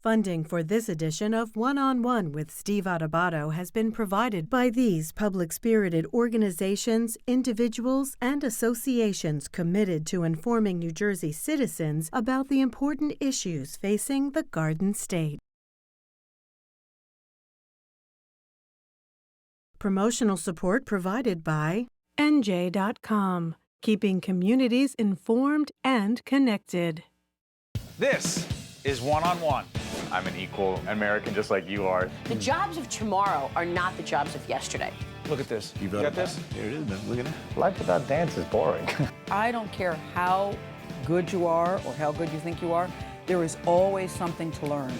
Funding for this edition of One-on-One with Steve Adubato has been provided by these public-spirited organizations, individuals, and associations committed to informing New Jersey citizens about the important issues facing the Garden State. Promotional support provided by NJ.com, keeping communities informed and connected. This is One-on-One. I'm an equal American just like you are. The jobs of tomorrow are not the jobs of yesterday. Look at this. You got this? Here it is, man. Look at it. Life without dance is boring. I don't care how good you are or how good you think you are, there is always something to learn.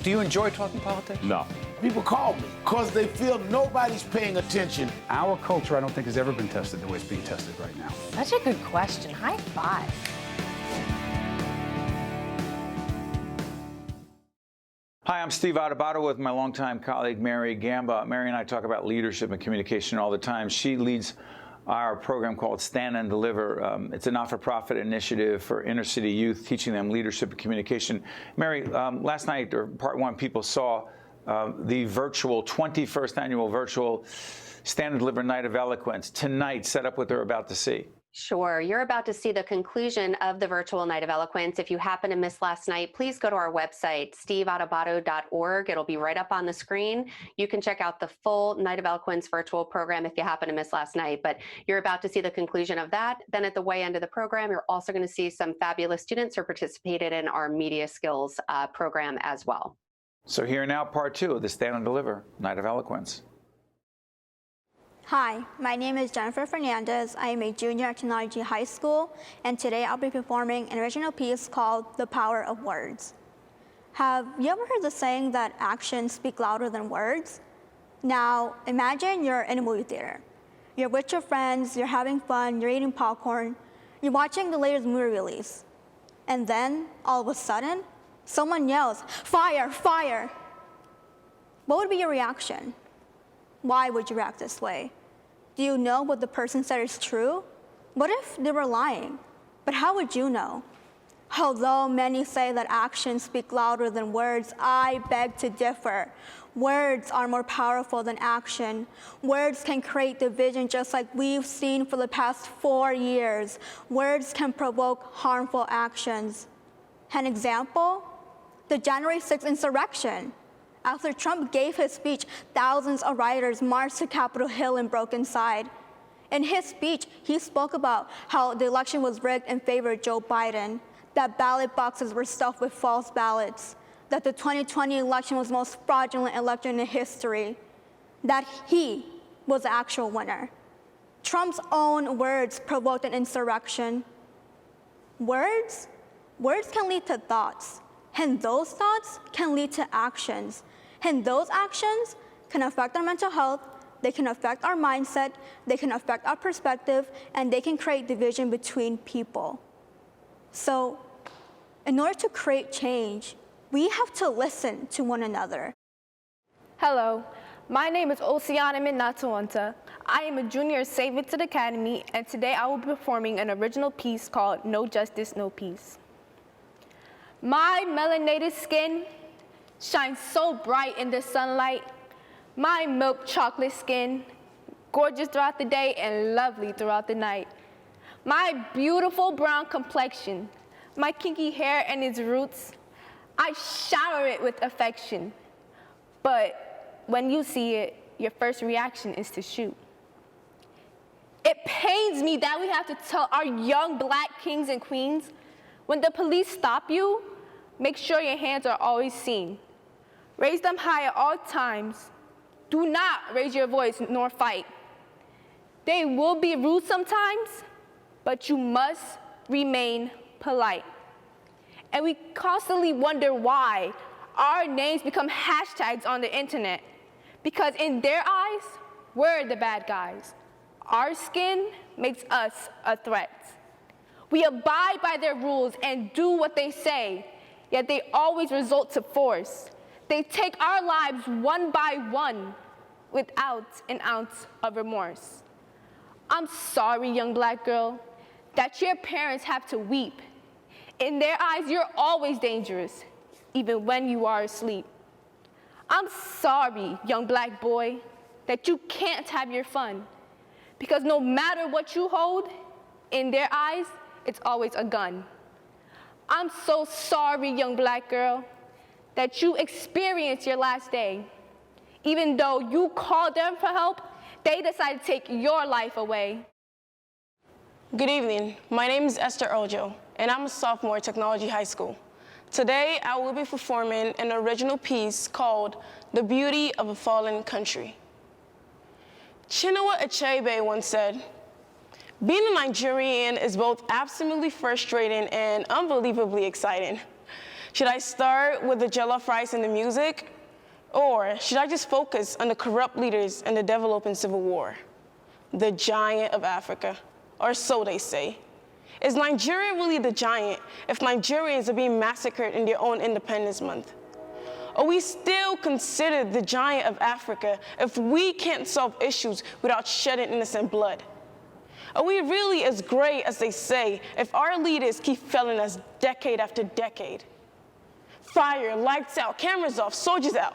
Do you enjoy talking politics? No. People call me because they feel nobody's paying attention. Our culture, I don't think, has ever been tested the way it's being tested right now. Such a good question. High five. Hi, I'm Steve Adubato with my longtime colleague, Mary Gamba. Mary and I talk about leadership and communication all the time. She leads our program called Stand and Deliver. It's a not-for-profit initiative for inner-city youth, teaching them leadership and communication. Mary, last night, or part one, people saw the virtual 21st annual virtual Stand and Deliver Night of Eloquence. Tonight, set up what they're about to see. Sure. You're about to see the conclusion of the virtual Night of Eloquence. If you happen to miss last night, please go to our website, steveadubato.org. It'll be right up on the screen. You can check out the full Night of Eloquence virtual program if you happen to miss last night, but you're about to see the conclusion of that. Then at the way end of the program, you're also going to see some fabulous students who participated in our media skills program as well. So here now, part two of the Stand and Deliver Night of Eloquence. Hi, my name is Jennifer Fernandez. I am a junior at Technology High School, and today I'll be performing an original piece called The Power of Words. Have you ever heard the saying that actions speak louder than words? Now, imagine you're in a movie theater. You're with your friends, you're having fun, you're eating popcorn, you're watching the latest movie release. And then, all of a sudden, someone yells, "Fire, fire!" What would be your reaction? Why would you react this way? Do you know what the person said is true? What if they were lying? But how would you know? Although many say that actions speak louder than words, I beg to differ. Words are more powerful than action. Words can create division just like we've seen for the past 4 years. Words can provoke harmful actions. An example, the January 6th insurrection. After Trump gave his speech, thousands of rioters marched to Capitol Hill and broke inside. In his speech, he spoke about how the election was rigged in favor of Joe Biden, that ballot boxes were stuffed with false ballots, that the 2020 election was the most fraudulent election in history, that he was the actual winner. Trump's own words provoked an insurrection. Words can lead to thoughts, and those thoughts can lead to actions. And those actions can affect our mental health, they can affect our mindset, they can affect our perspective, and they can create division between people. So, in order to create change, we have to listen to one another. Hello, my name is Oceana Minatuanta. I am a junior at St. Vincent Academy, and today I will be performing an original piece called No Justice, No Peace. My melanated skin shines so bright in the sunlight. My milk chocolate skin, gorgeous throughout the day and lovely throughout the night. My beautiful brown complexion, my kinky hair and its roots, I shower it with affection. But when you see it, your first reaction is to shoot. It pains me that we have to tell our young black kings and queens, when the police stop you, make sure your hands are always seen. Raise them high at all times. Do not raise your voice nor fight. They will be rude sometimes, but you must remain polite. And we constantly wonder why our names become hashtags on the internet. Because in their eyes, we're the bad guys. Our skin makes us a threat. We abide by their rules and do what they say, yet they always resort to force. They take our lives one by one without an ounce of remorse. I'm sorry, young black girl, that your parents have to weep. In their eyes, you're always dangerous. even when you are asleep. I'm sorry, young black boy, that you can't have your fun, because no matter what you hold, in their eyes, it's always a gun. I'm so sorry, young black girl, that you experienced your last day. Even though you called them for help, they decided to take your life away. Good evening. My name is Esther Ojo, and I'm a sophomore at Technology High School. Today, I will be performing an original piece called The Beauty of a Fallen Country. Chinua Achebe once said, "Being a Nigerian is both absolutely frustrating and unbelievably exciting. Should I start with the jollof rice and the music? Or should I just focus on the corrupt leaders and the developing civil war? The giant of Africa, or so they say. Is Nigeria really the giant if Nigerians are being massacred in their own Independence Month? Are we still considered the giant of Africa if we can't solve issues without shedding innocent blood? Are we really as great as they say if our leaders keep failing us decade after decade? Fire, lights out, cameras off, soldiers out.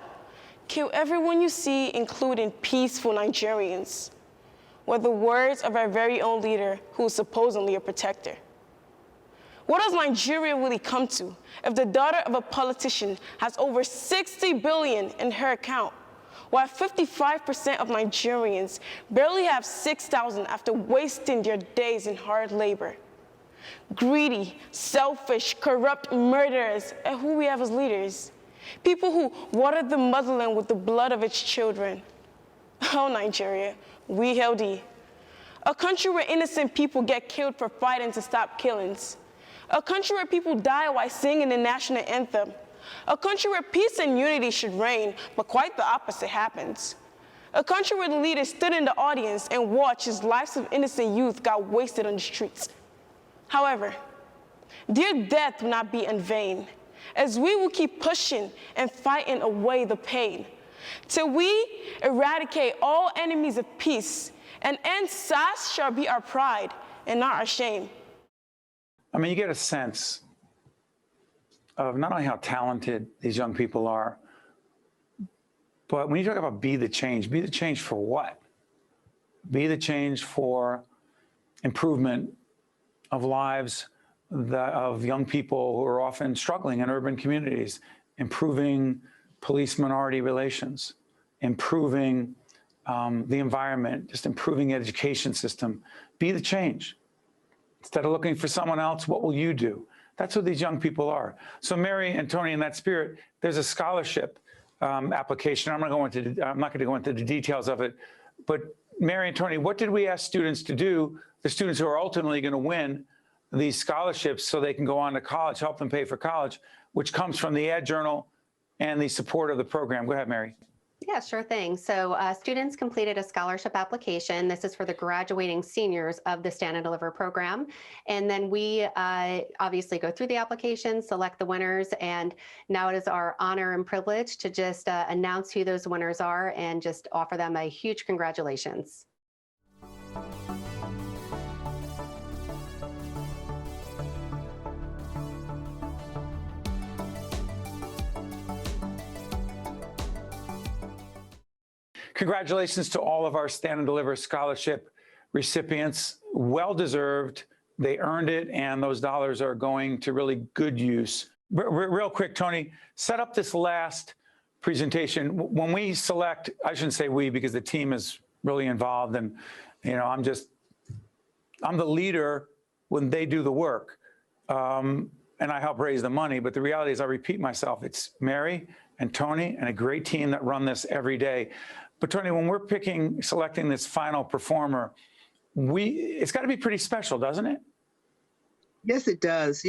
Kill everyone you see, including peaceful Nigerians," were the words of our very own leader, who is supposedly a protector. What does Nigeria really come to if the daughter of a politician has over 60 billion in her account, while 55% of Nigerians barely have 6,000 after wasting their days in hard labor? Greedy, selfish, corrupt murderers, and who we have as leaders. People who watered the motherland with the blood of its children. Oh, Nigeria, we hail thee. A country where innocent people get killed for fighting to stop killings. A country where people die while singing the national anthem. A country where peace and unity should reign, but quite the opposite happens. A country where the leaders stood in the audience and watched as lives of innocent youth got wasted on the streets. However, their death will not be in vain, as we will keep pushing and fighting away the pain, till we eradicate all enemies of peace, and end SAS shall be our pride and not our shame. I mean, you get a sense of not only how talented these young people are, but when you talk about be the change for what? Be the change for improvement of lives of young people who are often struggling in urban communities, improving police-minority relations, improving the environment, just improving the education system. Be the change. Instead of looking for someone else, what will you do? That's what these young people are. So Mary and Tony, in that spirit, there's a scholarship application. I'm not going to go into the details of it, but Mary and Tony, what did we ask students to do, the students who are ultimately going to win these scholarships so they can go on to college, help them pay for college, which comes from the Ad Journal and the support of the program? Go ahead, Mary. Yeah, sure thing. So students completed a scholarship application. This is for the graduating seniors of the Stand and Deliver program. And then we obviously go through the application, select the winners, and now it is our honor and privilege to just announce who those winners are and just offer them a huge congratulations. Congratulations to all of our Stand and Deliver scholarship recipients. Well-deserved. They earned it, and those dollars are going to really good use. Real quick, Tony, set up this last presentation. When we select, I shouldn't say we because the team is really involved, and I'm the leader when they do the work, and I help raise the money. But the reality is, I repeat myself, it's Mary and Tony and a great team that run this every day. But Tony, when we're selecting this final performer, it's got to be pretty special, doesn't it? Yes, it does.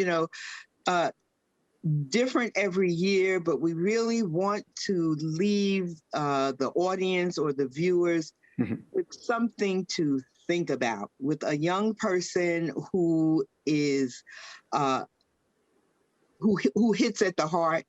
Different every year, but we really want to leave the audience or the viewers with something to think about, with a young person who is who hits at the heart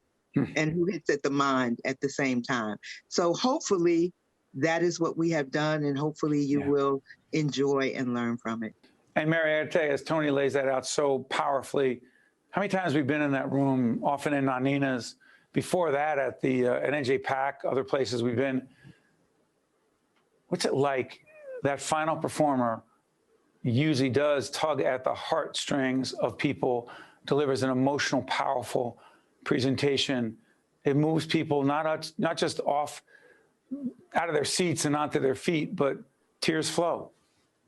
and who hits at the mind at the same time. So hopefully that is what we have done, and hopefully you will enjoy and learn from it. And Mary, I gotta tell you, as Tony lays that out so powerfully, how many times we've been in that room, often in Nanina's, before that at the at NJ PAC, other places we've been. What's it like? That final performer usually does tug at the heartstrings of people, delivers an emotional, powerful presentation. It moves people not just off out of their seats and onto their feet, but tears flow.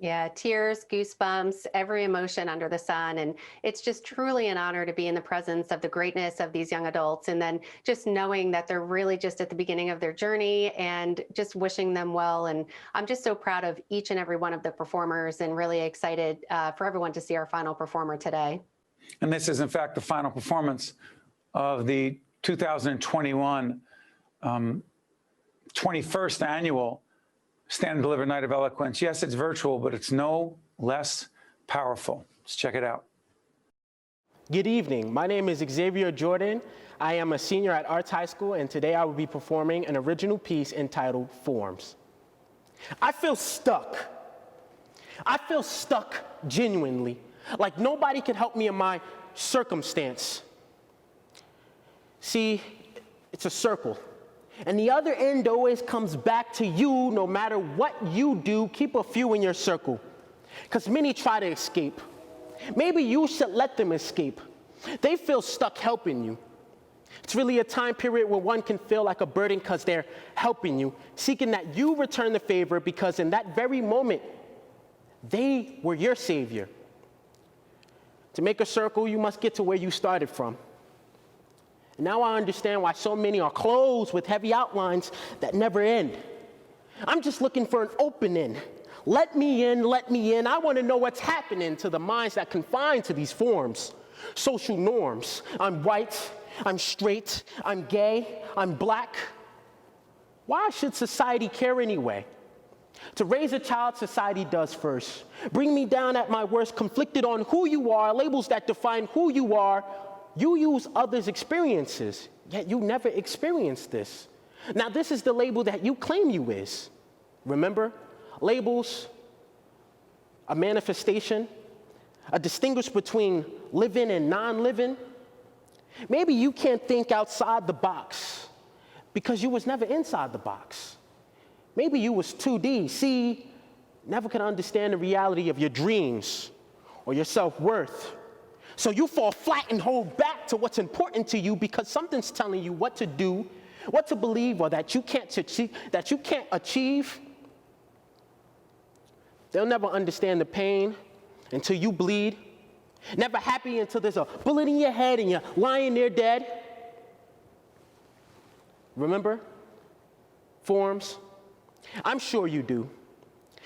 Yeah, tears, goosebumps, every emotion under the sun. And it's just truly an honor to be in the presence of the greatness of these young adults. And then just knowing that they're really just at the beginning of their journey and just wishing them well. And I'm just so proud of each and every one of the performers and really excited for everyone to see our final performer today. And this is, in fact, the final performance of the 2021 21st Annual Stand and Deliver Night of Eloquence. Yes, it's virtual, but it's no less powerful. Let's check it out. Good evening. My name is Xavier Jordan. I am a senior at Arts High School, and today I will be performing an original piece entitled Forms. I feel stuck. I feel stuck genuinely, like nobody can help me in my circumstance. See, it's a circle. And the other end always comes back to you no matter what you do. Keep a few in your circle, because many try to escape. Maybe you should let them escape. They feel stuck helping you. It's really a time period where one can feel like a burden because they're helping you, seeking that you return the favor because in that very moment, they were your savior. To make a circle, you must get to where you started from. Now I understand why so many are closed with heavy outlines that never end. I'm just looking for an opening. Let me in, let me in. I want to know what's happening to the minds that confine to these forms. Social norms. I'm white, I'm straight, I'm gay, I'm black. Why should society care anyway? To raise a child, society does first. Bring me down at my worst, conflicted on who you are, labels that define who you are. You use others' experiences, yet you never experienced this. Now, this is the label that you claim you is. Remember, labels, a manifestation, a distinguish between living and non-living. Maybe you can't think outside the box because you was never inside the box. Maybe you was 2D, see, never could understand the reality of your dreams or your self-worth. So you fall flat and hold back to what's important to you because something's telling you what to do, what to believe, or that you can't achieve. They'll never understand the pain until you bleed. Never happy until there's a bullet in your head and you're lying there dead. Remember? Forms? I'm sure you do.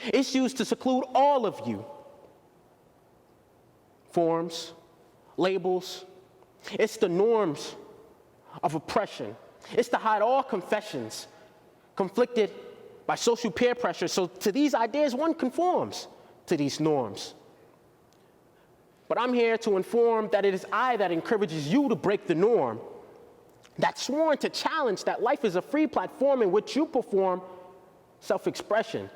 It's used to seclude all of you. Forms. Labels. It's the norms of oppression. It's to hide all confessions, conflicted by social peer pressure. So to these ideas, one conforms to these norms. But I'm here to inform that it is I that encourages you to break the norm, that's sworn to challenge that life is a free platform in which you perform self-expression.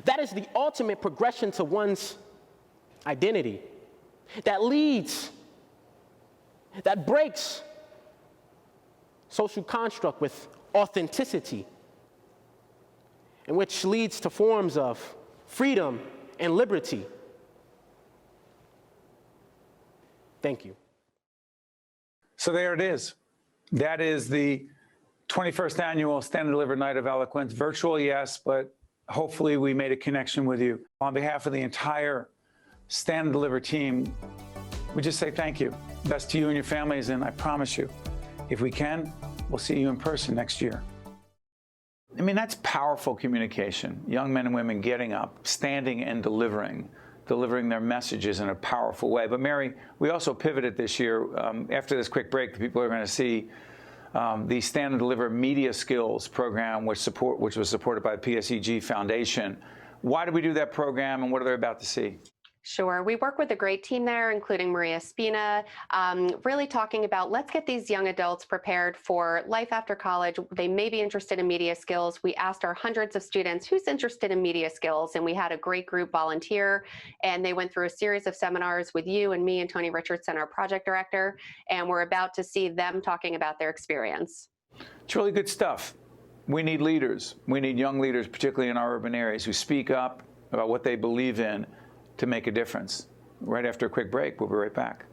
That is the ultimate progression to one's identity. That leads, that breaks social construct with authenticity, and which leads to forms of freedom and liberty. Thank you. So there it is. That is the 21st Annual Stand and Deliver Night of Eloquence. Virtual, yes, but hopefully we made a connection with you. On behalf of the entire Stand and Deliver team, we just say thank you. Best to you and your families, and I promise you, if we can, we'll see you in person next year. I mean, that's powerful communication. Young men and women getting up, standing and delivering their messages in a powerful way. But Mary, we also pivoted this year. After this quick break, the people are going to see the Stand and Deliver Media Skills program, which was supported by the PSEG Foundation. Why did we do that program, and what are they about to see? Sure. We work with a great team there, including Maria Spina, really talking about let's get these young adults prepared for life after college. They may be interested in media skills. We asked our hundreds of students who's interested in media skills, and we had a great group volunteer, and they went through a series of seminars with you and me and Tony Richardson, our project director, and we're about to see them talking about their experience. It's really good stuff. We need leaders. We need young leaders, particularly in our urban areas, who speak up about what they believe in to make a difference. Right after a quick break, we'll be right back.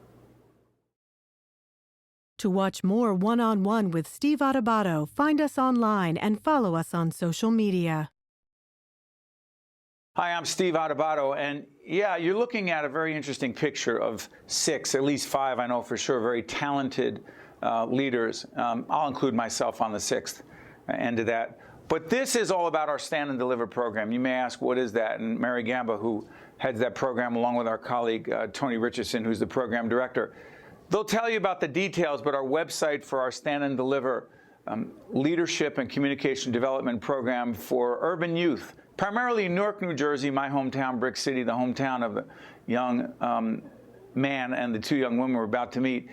To watch more One-on-One with Steve Adubato, find us online and follow us on social media. Hi, I'm Steve Adubato, and yeah, you're looking at a very interesting picture of 6, at least 5, I know for sure, very talented leaders. I'll include myself on the 6th end of that. But this is all about our Stand and Deliver program. You may ask, what is that? And Mary Gamba, who heads that program, along with our colleague, Tony Richardson, who's the program director, they'll tell you about the details, but our website for our Stand and Deliver leadership and communication development program for urban youth, primarily Newark, New Jersey, my hometown, Brick City, the hometown of the young man and the 2 young women we're about to meet.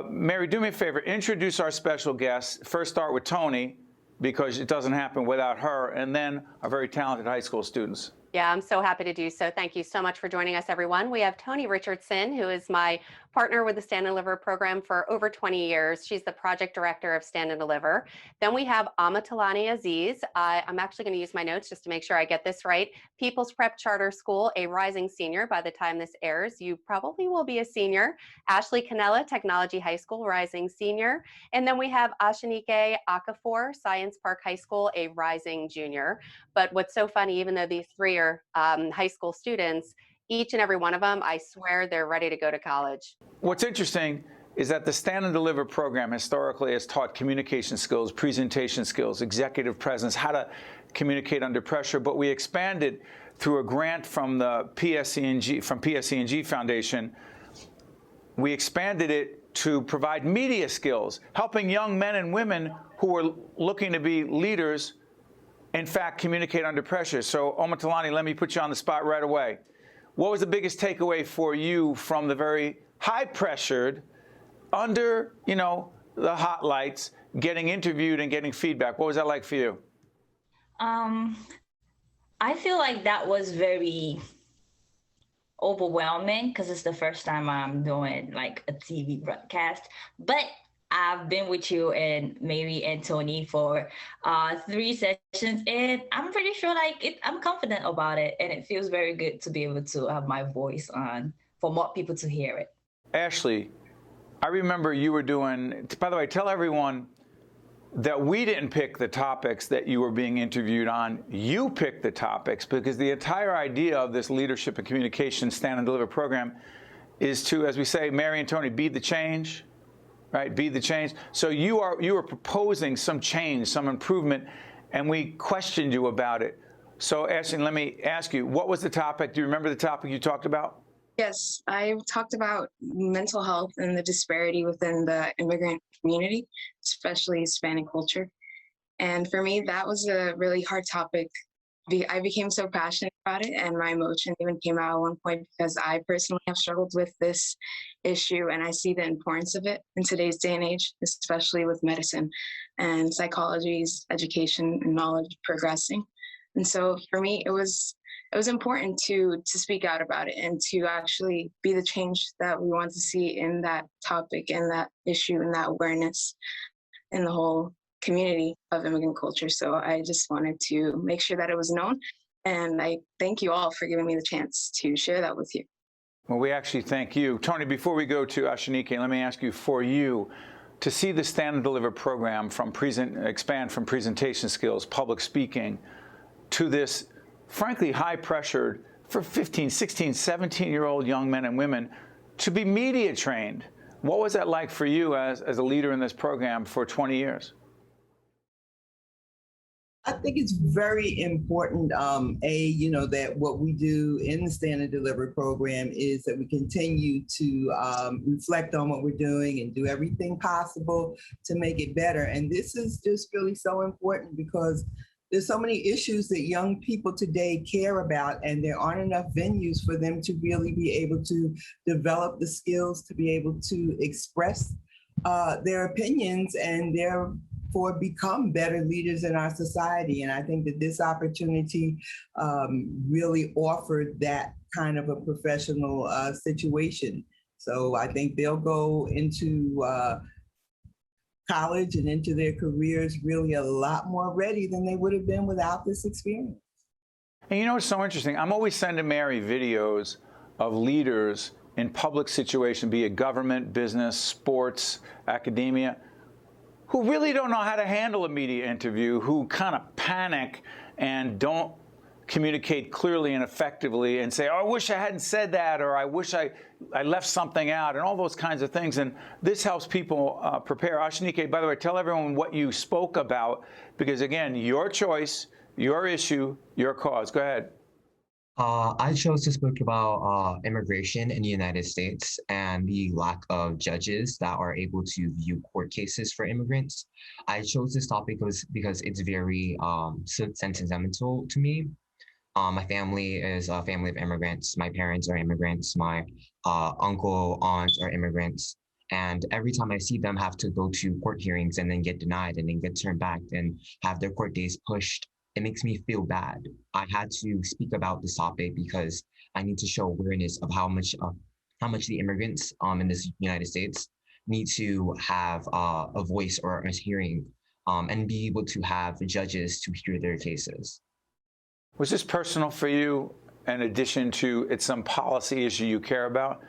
Mary, do me a favor, introduce our special guests. First start with Tony, because it doesn't happen without her, and then our very talented high school students. Yeah, I'm so happy to do so. Thank you so much for joining us, everyone. We have Tony Richardson, who is my partner with the Stand and Deliver program for over 20 years. She's the project director of Stand and Deliver. Then we have Amatalani Aziz. I'm actually going to use my notes just to make sure I get this right. People's Prep Charter School, a rising senior. By the time this airs, you probably will be a senior. Ashley Canella, Technology High School, rising senior. And then we have Ashanike Akafor, Science Park High School, a rising junior. But what's so funny, even though these 3 are high school students, each and every one of them, I swear they're ready to go to college. What's interesting is that the Stand and Deliver program historically has taught communication skills, presentation skills, executive presence, how to communicate under pressure, but we expanded through a grant from the PSE&G Foundation. We expanded it to provide media skills, helping young men and women who are looking to be leaders, in fact, communicate under pressure. So, Omatalani, let me put you on the spot right away. What was the biggest takeaway for you from the very high-pressured, under, the hot lights, getting interviewed and getting feedback? What was that like for you? I feel like that was very overwhelming because it's the first time I'm doing like a TV broadcast. But I've been with you and Mary and Tony for 3 sessions, and I'm pretty sure I'm confident about it, and it feels very good to be able to have my voice on for more people to hear it. Ashley, I remember you were doing, by the way, tell everyone that we didn't pick the topics that you were being interviewed on. You picked the topics, because the entire idea of this leadership and communication Stand and Deliver program is to, as we say, Mary and Tony, be the change. Right, be the change. So you are proposing some change, some improvement, and we questioned you about it. So Ashley, let me ask you, what was the topic? Do you remember the topic you talked about? Yes, I talked about mental health and the disparity within the immigrant community, especially Hispanic culture. And for me, that was a really hard topic. I became so passionate about it, and my emotion even came out at one point, because I personally have struggled with this issue, and I see the importance of it in today's day and age, especially with medicine and psychology's education and knowledge progressing. And so for me, it was important to speak out about it and to actually be the change that we want to see in that topic and that issue and that awareness in the whole community of immigrant culture. So I just wanted to make sure that it was known, and I thank you all for giving me the chance to share that with you. Well, we actually thank you. Tony, before we go to Ashanike, let me ask you, for you to see the Stand and Deliver program expand from presentation skills, public speaking, to this frankly high-pressured, for 15, 16, 17-year-old young men and women to be media trained. What was that like for you as a leader in this program for 20 years? I think it's very important, that what we do in the Stand and Deliver program is that we continue to reflect on what we're doing and do everything possible to make it better. And this is just really so important, because there's so many issues that young people today care about, and there aren't enough venues for them to really be able to develop the skills to be able to express their opinions and therefore become better leaders in our society. And I think that this opportunity really offered that kind of a professional situation. So I think they'll go into college and into their careers really a lot more ready than they would have been without this experience. And you know what's so interesting? I'm always sending Mary videos of leaders in public situations, be it government, business, sports, academia, who really don't know how to handle a media interview, who kind of panic and don't communicate clearly and effectively and say, oh, I wish I hadn't said that, or I wish I left something out, and all those kinds of things. And this helps people prepare. Ashanike, by the way, tell everyone what you spoke about, because again, your choice, your issue, your cause. Go ahead. I chose to speak about immigration in the United States and the lack of judges that are able to view court cases for immigrants. I chose this topic because it's very sentimental to me. My family is a family of immigrants. My parents are immigrants. My uncle, aunts are immigrants. And every time I see them have to go to court hearings and then get denied and then get turned back and have their court days pushed, it makes me feel bad. I had to speak about this topic because I need to show awareness of how much the immigrants in this United States need to have a voice or a hearing and be able to have judges to hear their cases. Was this personal for you, in addition to it's some policy issue you care about?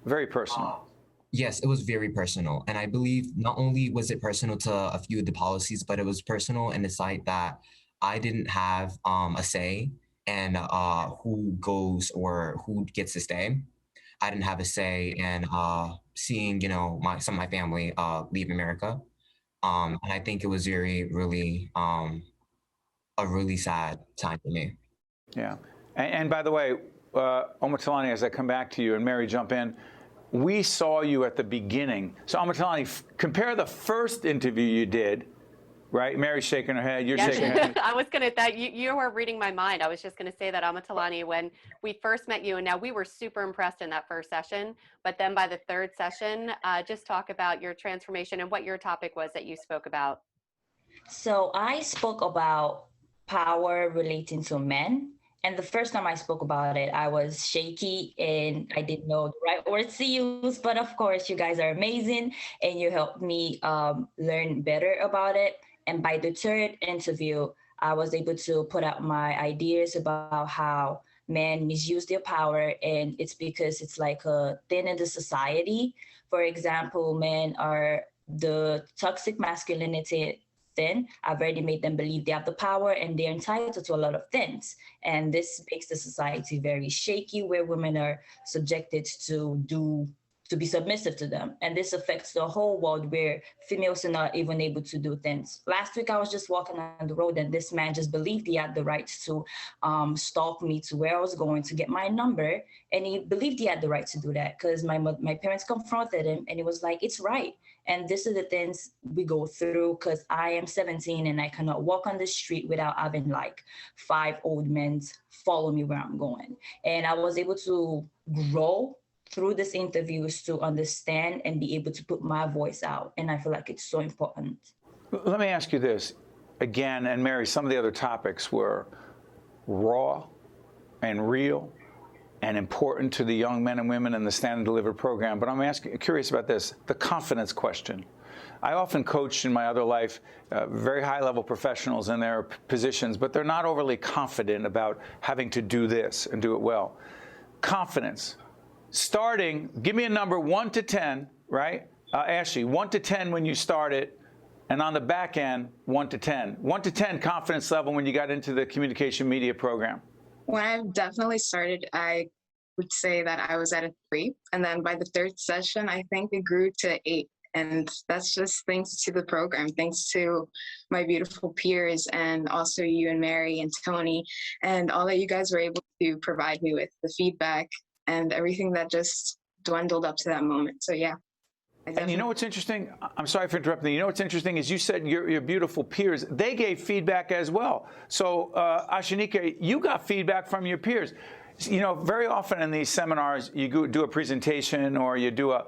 Very personal. Yes, it was very personal. And I believe not only was it personal to a few of the policies, but it was personal in the side that I didn't have a say in who goes or who gets to stay. I didn't have a say in seeing, some of my family leave America. And I think it was really a really sad time for me. Yeah. And by the way, Omotalani, as I come back to you, and Mary, jump in, we saw you at the beginning. So Omotalani, compare the first interview you did, right? Mary's shaking her head, you're shaking your head. I was going to, you were reading my mind. I was just going to say that, Omotalani, when we first met you, and now we were super impressed in that first session, but then by the third session, just talk about your transformation and what your topic was that you spoke about. So I spoke about power relating to men. And the first time I spoke about it, I was shaky and I didn't know the right words to use. But of course, you guys are amazing and you helped me learn better about it. And by the third interview, I was able to put out my ideas about how men misuse their power. And it's because it's like a thing in the society. For example, men are the toxic masculinity thin. I've already made them believe they have the power and they're entitled to a lot of things. And this makes the society very shaky, where women are subjected to be submissive to them. And this affects the whole world, where females are not even able to do things. Last week, I was just walking on the road and this man just believed he had the right to stalk me to where I was going to get my number. And he believed he had the right to do that because my parents confronted him and he was like, it's right. And this is the things we go through because I am 17 and I cannot walk on the street without having like 5 old men follow me where I'm going. And I was able to grow through these interviews to understand and be able to put my voice out. And I feel like it's so important. Let me ask you this again, and Mary, some of the other topics were raw and real and important to the young men and women in the Stand and Deliver program. But I'm curious about this, the confidence question. I often coach in my other life very high-level professionals in their positions, but they're not overly confident about having to do this and do it well. Confidence. Starting, give me a number 1 to 10, right? Ashley, 1 to 10 when you started, and on the back end, 1 to 10. 1 to 10 confidence level when you got into the communication media program. When I definitely started, I would say that I was at a 3. And then by the third session, I think it grew to 8. And that's just thanks to the program, thanks to my beautiful peers, and also you and Mary and Tony, and all that you guys were able to provide me with, the feedback and everything that just dwindled up to that moment. So yeah. And you know what's interesting? I'm sorry for interrupting. You know what's interesting is you said your beautiful peers, they gave feedback as well. So, Ashanike, you got feedback from your peers. You know, very often in these seminars, you do a presentation or you do a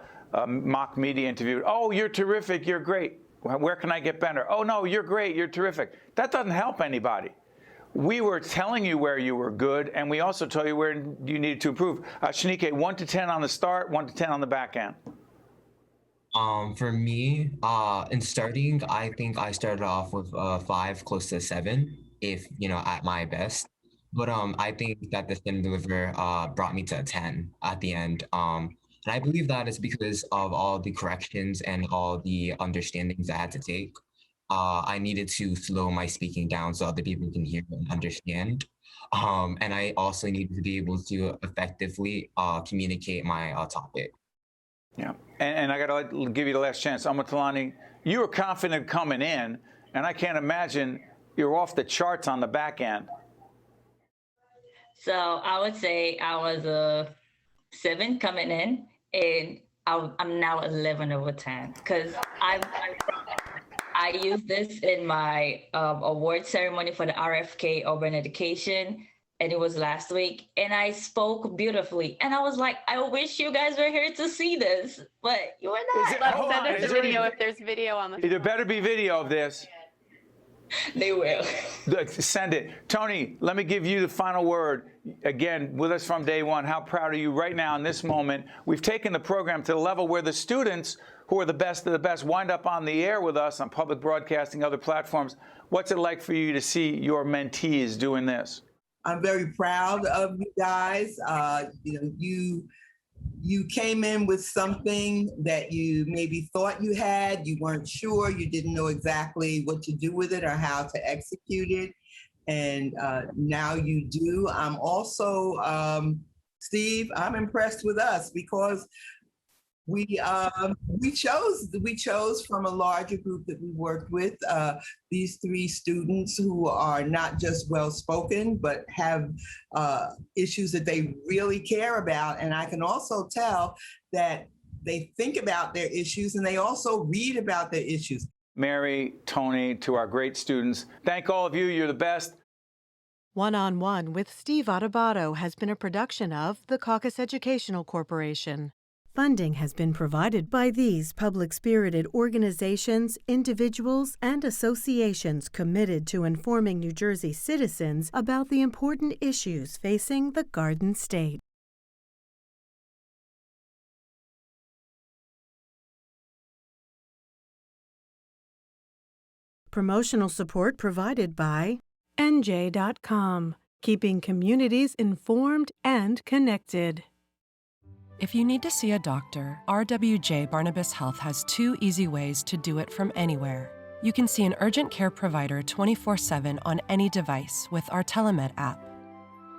mock media interview. Oh, you're terrific. You're great. Where can I get better? Oh, no, you're great. You're terrific. That doesn't help anybody. We were telling you where you were good, and we also told you where you needed to improve. Shanike, 1 to 10 on the start, 1 to 10 on the back end. For me, in starting, I think I started off with 5, close to 7, if at my best. But I think that the Stand and Deliver brought me to a 10 at the end. And I believe that is because of all the corrections and all the understandings I had to take. I needed to slow my speaking down so other people can hear and understand. And I also needed to be able to effectively communicate my topic. Yeah, and I got to give you the last chance. Amatalani, you were confident coming in, and I can't imagine you're off the charts on the back end. So I would say I was a 7 coming in, and I'm now 11 over 10 because I used this in my award ceremony for the RFK Urban Education, and it was last week, and I spoke beautifully. And I was like, I wish you guys were here to see this, but you were not. Send us a video if there's video on the. There better be video of this. They will. Send it. Tony, let me give you the final word. Again, with us from day one, how proud are you right now in this moment? We've taken the program to the level where the students who are the best of the best wind up on the air with us on public broadcasting, other platforms. What's it like for you to see your mentees doing this? I'm very proud of you guys. You came in with something that you maybe thought you had, you weren't sure, you didn't know exactly what to do with it or how to execute it. And now you do. I'm also, Steve, I'm impressed with us because we chose from a larger group that we worked with these 3 students who are not just well-spoken, but have issues that they really care about. And I can also tell that they think about their issues and they also read about their issues. Mary, Tony, to our great students, thank all of you. You're the best. One-on-One with Steve Adubato has been a production of the Caucus Educational Corporation. Funding has been provided by these public-spirited organizations, individuals, and associations committed to informing New Jersey citizens about the important issues facing the Garden State. Promotional support provided by NJ.com, keeping communities informed and connected. If you need to see a doctor, RWJ Barnabas Health has 2 easy ways to do it from anywhere. You can see an urgent care provider 24/7 on any device with our Telemed app.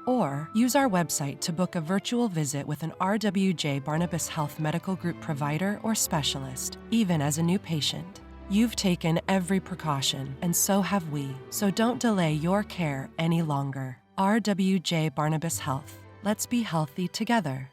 Or use our website to book a virtual visit with an RWJ Barnabas Health Medical Group provider or specialist, even as a new patient. You've taken every precaution, and so have we, so don't delay your care any longer. RWJ Barnabas Health. Let's be healthy together.